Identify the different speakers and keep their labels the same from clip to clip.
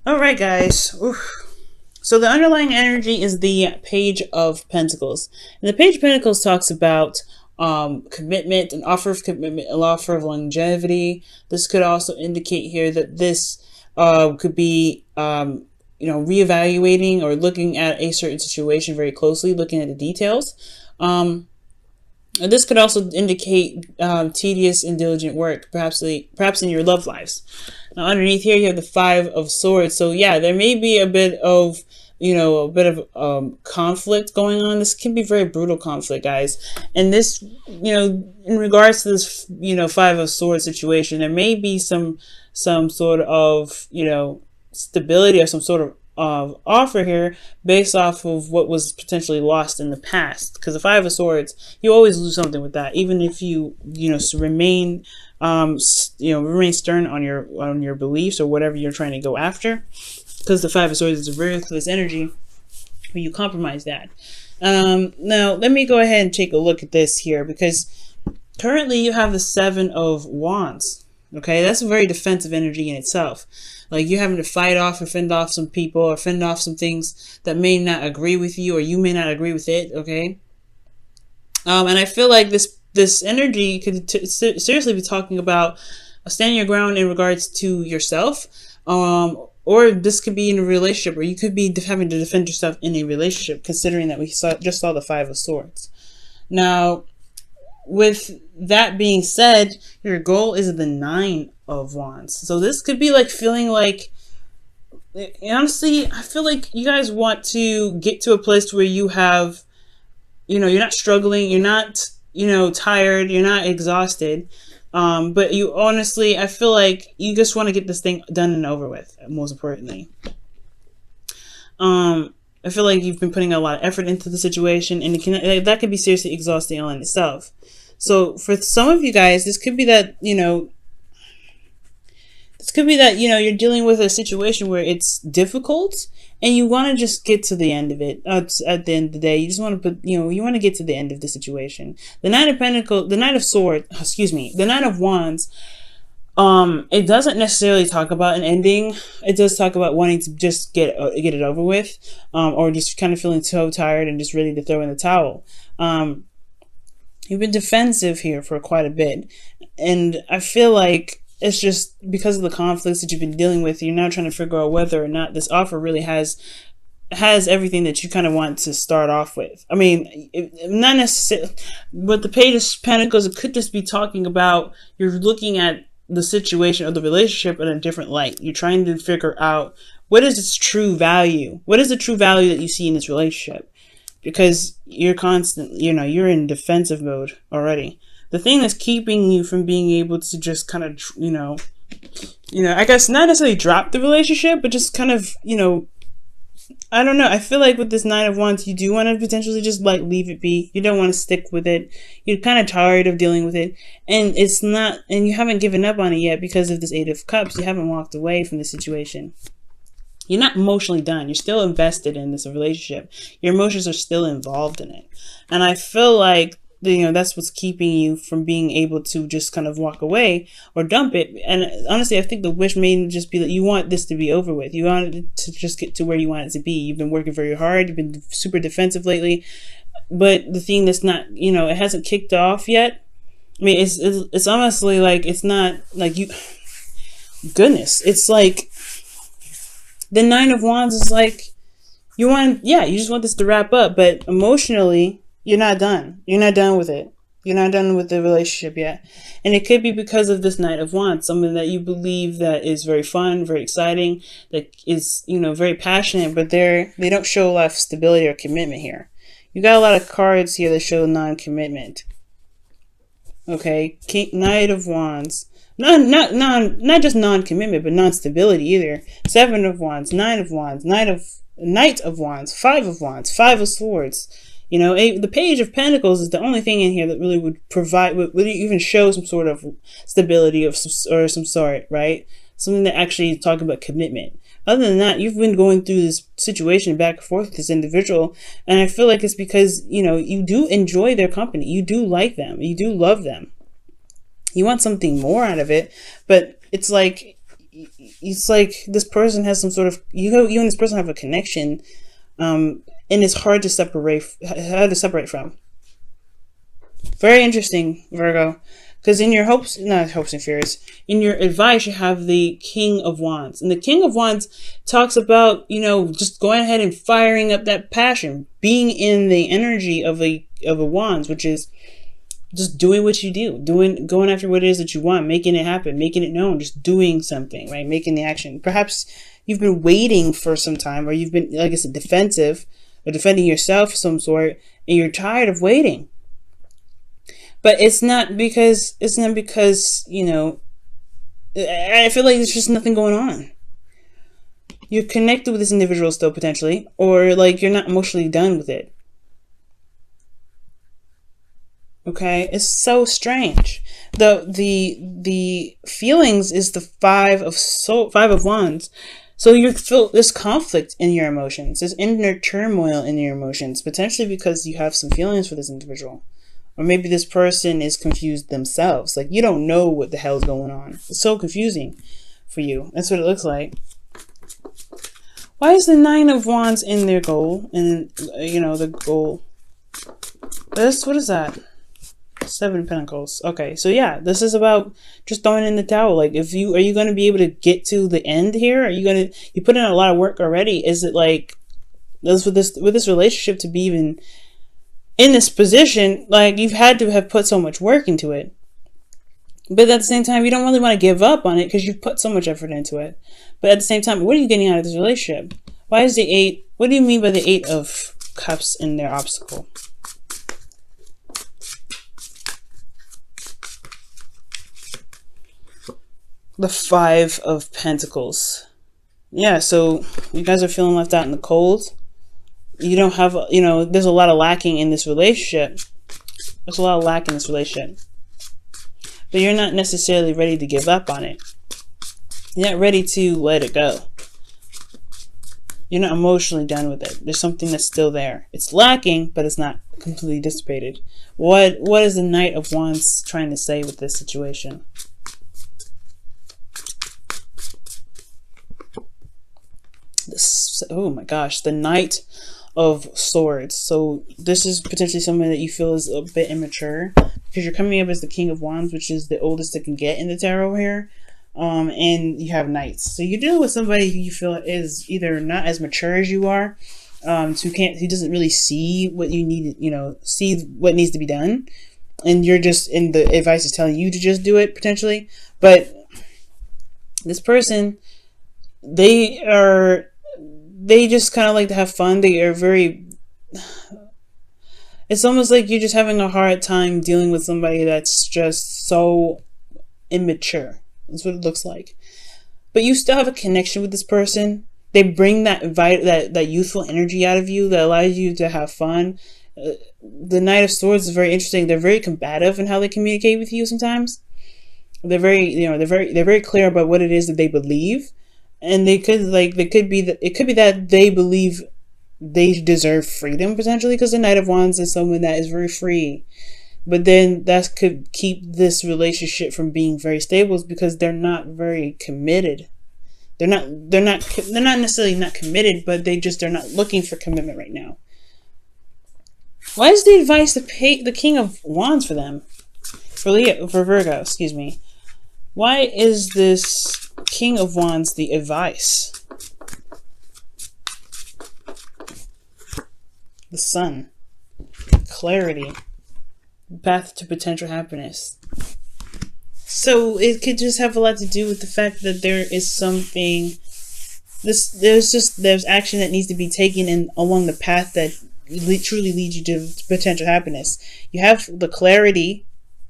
Speaker 1: All right, guys. Oof. So the underlying energy is the Page of Pentacles. And the Page of Pentacles talks about commitment, an offer of commitment, an offer of longevity. This could also indicate here that this could be, reevaluating or looking at a certain situation very closely, looking at the details. And this could also indicate tedious and diligent work, perhaps in your love lives. Now, underneath here, you have the Five of Swords. So yeah, there may be a bit of, conflict going on. This can be very brutal conflict, guys. And this, in regards to this, Five of Swords situation, there may be some sort of, stability or some sort of offer here based off of what was potentially lost in the past. Because the Five of Swords, you always lose something with that, even if you remain remain stern on your beliefs or whatever you're trying to go after. Because the Five of Swords is a very ruthless energy when you compromise that. Now let me go ahead and take a look at this here, because currently you have the Seven of Wands. Okay, that's a very defensive energy in itself. Like you're having to fight off or fend off some people or fend off some things that may not agree with you, or you may not agree with it. Okay. And I feel like this energy could seriously be talking about standing your ground in regards to yourself. Or this could be in a relationship, or you could be having to defend yourself in a relationship, considering that we just saw the Five of Swords. Now, with that being said, your goal is the Nine of Wands. So this could be like feeling like, honestly, I feel like you guys want to get to a place where you have, you're not struggling, you're not, tired, you're not exhausted. But you honestly, I feel like you just want to get this thing done and over with, most importantly. I feel like you've been putting a lot of effort into the situation, and that could be seriously exhausting all in itself. So for some of you guys, this could be that, you're dealing with a situation where it's difficult and you want to just get to the end of it. At the end of the day, you just want to you want to get to the end of the situation. The Nine of Pentacles, the Nine of Wands, it doesn't necessarily talk about an ending. It does talk about wanting to just get it over with, or just kind of feeling so tired and just ready to throw in the towel. You've been defensive here for quite a bit, and I feel like it's just because of the conflicts that you've been dealing with. You're now trying to figure out whether or not this offer really has everything that you kind of want to start off with. I mean, not necessarily, but the Page of Pentacles, it could just be talking about you're looking at the situation or the relationship in a different light. You're trying to figure out what is its true value. What is the true value that you see in this relationship? Because you're constantly, you're in defensive mode already. The thing that's keeping you from being able to just kind of, I guess not necessarily drop the relationship, but just kind of, I don't know. I feel like with this Nine of Wands, you do want to potentially just like leave it be. You don't want to stick with it. You're kind of tired of dealing with it. And it's not, and you haven't given up on it yet because of this Eight of Cups. You haven't walked away from the situation. You're not emotionally done. You're still invested in this relationship. Your emotions are still involved in it. And I feel like, that's what's keeping you from being able to just kind of walk away or dump it. And honestly, I think the wish may just be that you want this to be over with. You want it to just get to where you want it to be. You've been working very hard. You've been super defensive lately. But the thing that's not, it hasn't kicked off yet. I mean, it's honestly like, it's not like you, goodness, it's like the Nine of Wands is like, you just want this to wrap up, but emotionally, you're not done. You're not done with it. You're not done with the relationship yet. And it could be because of this Knight of Wands, something that you believe that is very fun, very exciting, that is, very passionate, but they don't show a lot of stability or commitment here. You got a lot of cards here that show non-commitment. Okay, Knight of Wands. Not just non-commitment, but non-stability either. Seven of Wands, Nine of Wands, Knight of Wands, Five of Wands, Five of Swords. The Page of Pentacles is the only thing in here that really would even show some sort of stability or some sort, right? Something that actually talk about commitment. Other than that, you've been going through this situation back and forth with this individual, and I feel like it's because, you do enjoy their company. You do like them. You do love them. You want something more out of it, but it's like, it's like this person has some sort of, you and this person have a connection, and it's hard to separate from. Very interesting, Virgo. Because in your not hopes and fears, in your advice, you have the King of Wands. And the King of Wands talks about, just going ahead and firing up that passion, being in the energy of a Wands, which is just doing what you do, going after what it is that you want, making it happen, making it known, just doing something, right? Making the action. Perhaps you've been waiting for some time, or you've been, like I said, defensive, or defending yourself of some sort, and you're tired of waiting. But it's not because, I feel like there's just nothing going on. You're connected with this individual still, potentially, or like you're not emotionally done with it. Okay, it's so strange. The feelings is the Five of Wands. So you feel this conflict in your emotions, this inner turmoil in your emotions, potentially because you have some feelings for this individual. Or maybe this person is confused themselves. Like, you don't know what the hell is going on. It's so confusing for you. That's what it looks like. Why is the Nine of Wands in their goal? And, the goal. What is that? Seven of Pentacles. Okay, so yeah, this is about just throwing in the towel. Like, are you going to be able to get to the end here? Are you put in a lot of work already? Is it like, with this relationship to be even in this position, like, you've had to have put so much work into it. But at the same time, you don't really want to give up on it because you've put so much effort into it. But at the same time, what are you getting out of this relationship? Why is the Eight? What do you mean by the Eight of Cups in their obstacle? The Five of Pentacles. Yeah, so you guys are feeling left out in the cold. You don't have, there's a lot of lacking in this relationship. There's a lot of lack in this relationship. But you're not necessarily ready to give up on it. You're not ready to let it go. You're not emotionally done with it. There's something that's still there. It's lacking, but it's not completely dissipated. What is the Knight of Wands trying to say with this situation? Oh my gosh, the Knight of Swords. So this is potentially something that you feel is a bit immature, because you're coming up as the King of Wands, which is the oldest it can get in the tarot here. And you have Knights. So you're dealing with somebody who you feel is either not as mature as you are, who doesn't really see what you need, see what needs to be done. And you're just, and the advice is telling you to just do it, potentially. But this person, they just kind of like to have fun. They are it's almost like you're just having a hard time dealing with somebody that's just so immature. That's what it looks like. But you still have a connection with this person. They bring that youthful energy out of you that allows you to have fun. The Knight of Swords is very interesting. They're very combative in how they communicate with you sometimes. They're very clear about what it is that they believe. And it could be that they believe they deserve freedom, potentially, because the Knight of Wands is someone that is very free. But then that could keep this relationship from being very stable, because they're not very committed. They're not necessarily not committed, but they're not looking for commitment right now. Why is the advice the King of Wands for them? For Virgo, excuse me. Why is this King of Wands the advice? The Sun. Clarity. Path to potential happiness. So it could just have a lot to do with the fact that there is something, there's action that needs to be taken along the path that truly leads you to potential happiness. You have the clarity,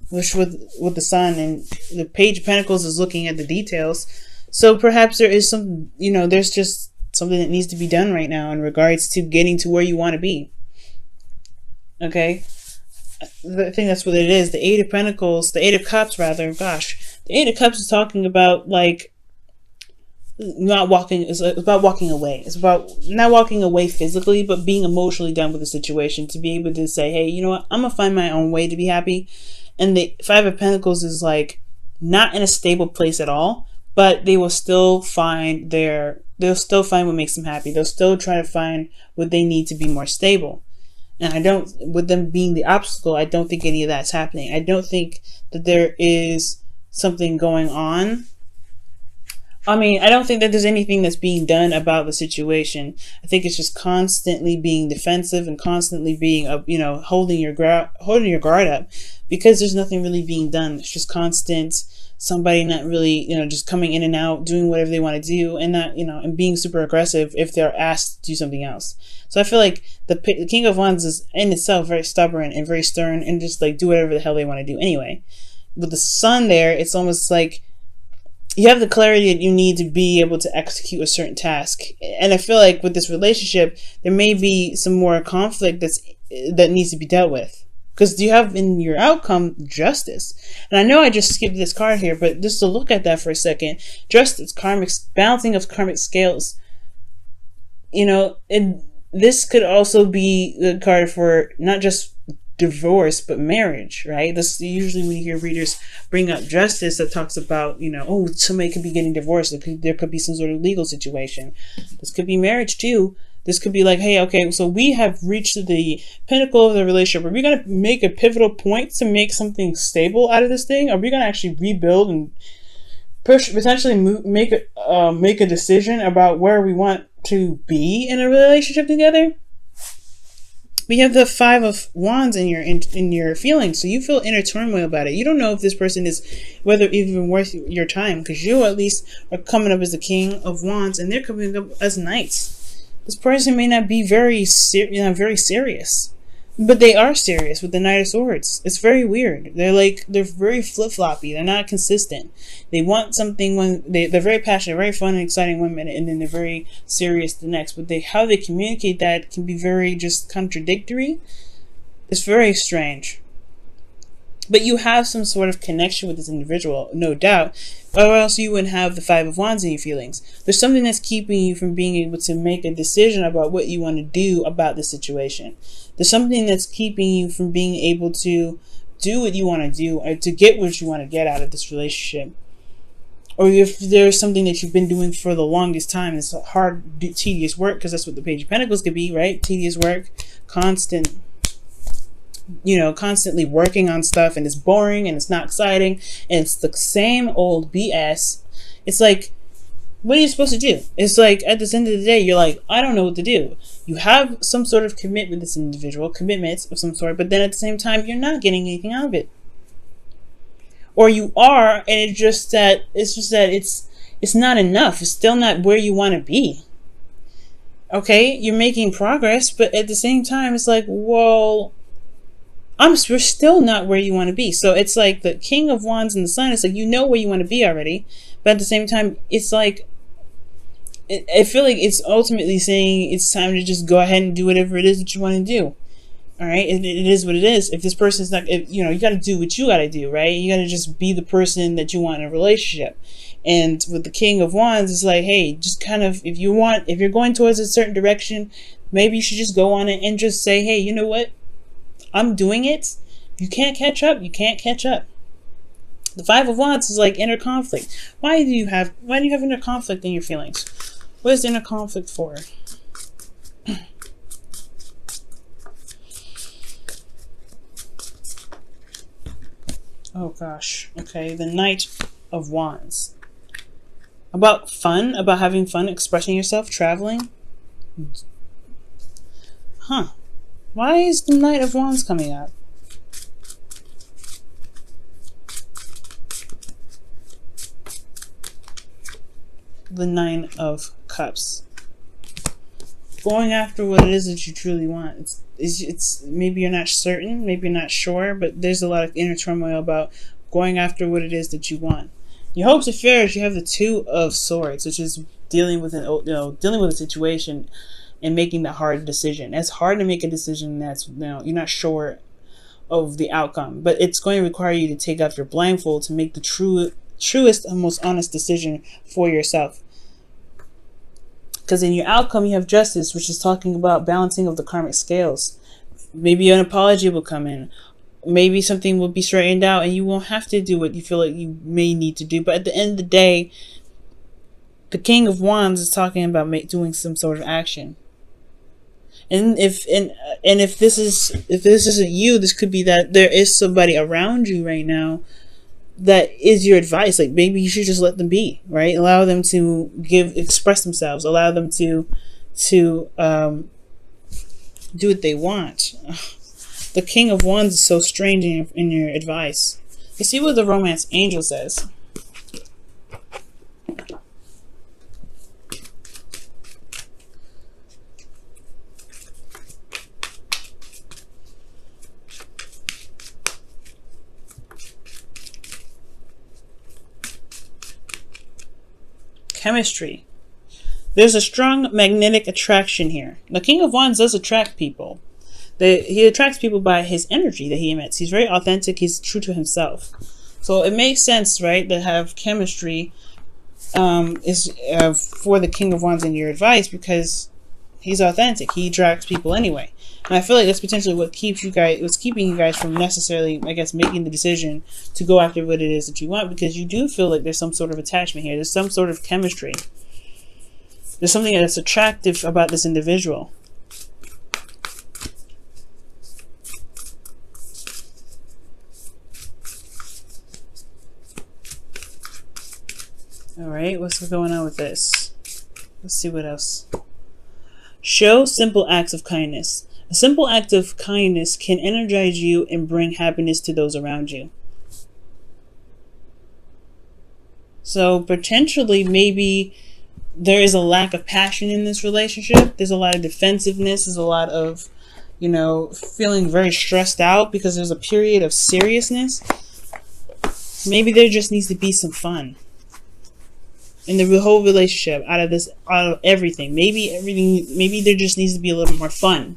Speaker 1: which with the Sun, and the Page of Pentacles is looking at the details. So perhaps there is there's just something that needs to be done right now in regards to getting to where you want to be. Okay? I think that's what it is. The Eight of Pentacles, the Eight of Cups rather, gosh. The Eight of Cups is talking about it's about walking away. It's about not walking away physically, but being emotionally done with the situation, to be able to say, hey, you know what, I'm gonna find my own way to be happy. And the Five of Pentacles is like not in a stable place at all, but they will still find what makes them happy. They'll still try to find what they need to be more stable. And with them being the obstacle, I don't think any of that's happening. I don't think that there is something going on. I mean, I don't think that there's anything that's being done about the situation. I think it's just constantly being defensive and constantly being, holding your guard up, because there's nothing really being done. It's just constant somebody not really, just coming in and out, doing whatever they want to do, and not, and being super aggressive if they're asked to do something else. So I feel like the King of Wands is in itself very stubborn and very stern, and just like do whatever the hell they want to do anyway. With the Sun there, it's almost like you have the clarity that you need to be able to execute a certain task. And I feel like with this relationship, there may be some more conflict that needs to be dealt with. Because you have in your outcome justice. And I know I just skipped this card here, but just to look at that for a second, justice, balancing of karmic scales. And this could also be the card for not just divorce, but marriage, right? This usually when you hear readers bring up justice, that talks about, somebody could be getting divorced. There could be some sort of legal situation. This could be marriage too. This could be like, hey, okay, so we have reached the pinnacle of the relationship. Are we going to make a pivotal point to make something stable out of this thing? Are we going to actually rebuild and potentially make a decision about where we want to be in a relationship together? We have the 5 of Wands in your feelings, so you feel inner turmoil about it. You don't know if this person is whether even worth your time, because you at least are coming up as the King of Wands, and they're coming up as Knights. This person may not be very serious, but they are serious with the Knight of Swords. It's very weird. They're very flip-floppy. They're not consistent. They want something when they're very passionate, very fun and exciting one minute, and then they're very serious the next. But how they communicate that can be very just contradictory. It's very strange. But you have some sort of connection with this individual, no doubt, or else you wouldn't have the 5 of Wands in your feelings. There's something that's keeping you from being able to make a decision about what you want to do about the situation. There's something that's keeping you from being able to do what you want to do, or to get what you want to get out of this relationship. Or if there's something that you've been doing for the longest time, it's hard, tedious work, because that's what the Page of Pentacles could be, right? Tedious work, constantly working on stuff, and it's boring and it's not exciting and it's the same old BS. It's like, what are you supposed to do? It's like at the end of the day, you're like, I don't know what to do. You have some sort of commitment with this individual, commitments of some sort, but then at the same time, you're not getting anything out of it. Or you are, and it's just that it's not enough. It's still not where you want to be. Okay, you're making progress, but at the same time, it's like, well, we're still not where you want to be. So it's like the King of Wands and the Sun. It's like, you know where you want to be already, but at the same time, it's like, I feel like it's ultimately saying it's time to just go ahead and do whatever it is that you want to do. All right, it is what it is. If this person's not, you got to do what you got to do, right? You got to just be the person that you want in a relationship. And with the King of Wands, it's like, hey, just kind of, if you're going towards a certain direction, maybe you should just go on it and just say, hey, you know what? I'm doing it. You can't catch up. You can't catch up. The 5 of Wands is like inner conflict. Why do you have inner conflict in your feelings? What is inner conflict for? Oh gosh. Okay, the Knight of Wands. About fun, about having fun, expressing yourself, traveling. Huh. Why is the Knight of Wands coming up? The 9 of Cups. Going after what it is that you truly want. It's maybe you're not certain, maybe you're not sure, but there's a lot of inner turmoil about going after what it is that you want. Your hopes and fears, you have the 2 of Swords, which is dealing with a situation and making that hard decision. It's hard to make a decision that's you're not sure of the outcome, but it's going to require you to take off your blindfold to make the truest and most honest decision for yourself. Because in your outcome, you have Justice, which is talking about balancing of the karmic scales. Maybe an apology will come in. Maybe something will be straightened out and you won't have to do what you feel like you may need to do. But at the end of the day, The King of Wands is talking about doing some sort of action. And if this isn't you, this could be that there is somebody around you right now that is your advice. Like, maybe you should just let them be, right? Allow them to express themselves. Allow them to do what they want. The King of Wands is so strange in your advice. Let's see what the Romance Angel says. Chemistry. There's a strong magnetic attraction here. The King of Wands does attract people. He attracts people by his energy that he emits. He's very authentic. He's true to himself. So it makes sense, right, to have chemistry for the King of Wands in your advice, because he's authentic. He attracts people anyway. And I feel like that's potentially what's keeping you guys from necessarily, I guess, making the decision to go after what it is that you want, because you do feel like there's some sort of attachment here. There's some sort of chemistry. There's something that's attractive about this individual. Alright, what's going on with this? Let's see what else. Show simple acts of kindness. A simple act of kindness can energize you and bring happiness to those around you. So potentially, maybe there is a lack of passion in this relationship. There's a lot of defensiveness. There's a lot of, feeling very stressed out because there's a period of seriousness. Maybe there just needs to be some fun in the whole relationship, out of everything. Maybe there just needs to be a little more fun.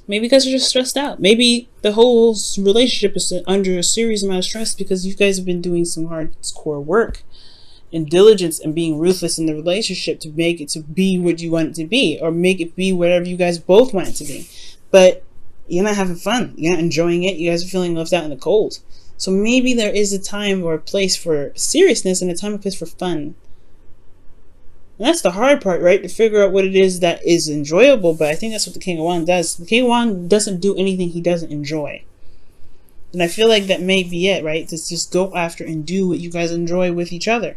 Speaker 1: Maybe because you're just stressed out. Maybe the whole relationship is under a serious amount of stress because you guys have been doing some hardcore work and diligence and being ruthless in the relationship to make it to be what you want it to be, or make it be whatever you guys both want it to be. But you're not having fun. You're not enjoying it. You guys are feeling left out in the cold. So maybe there is a time or a place for seriousness and a time and place for fun. And that's the hard part, right? To figure out what it is that is enjoyable. But I think that's what the King of Wands does. The King of Wands doesn't do anything he doesn't enjoy. And I feel like that may be it, right? To just go after and do what you guys enjoy with each other.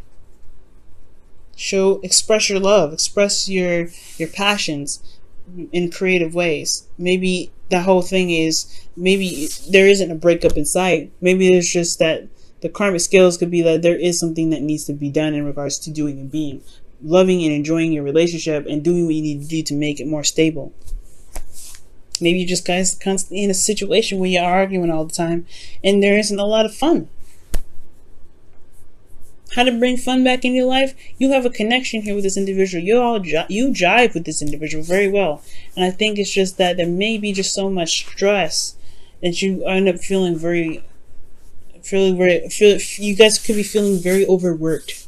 Speaker 1: Express your love. Express your passions in creative ways. Maybe the whole thing is, maybe there isn't a breakup in sight. Maybe there's just that the karmic scales could be that there is something that needs to be done in regards to doing and being. Loving and enjoying your relationship and doing what you need to do to make it more stable. Maybe you just guys constantly in a situation where you're arguing all the time and there isn't a lot of fun. How to bring fun back in your life? You have a connection here with this individual. You jive with this individual very well. And I think it's just that there may be just so much stress that you end up feeling you guys could be feeling very overworked.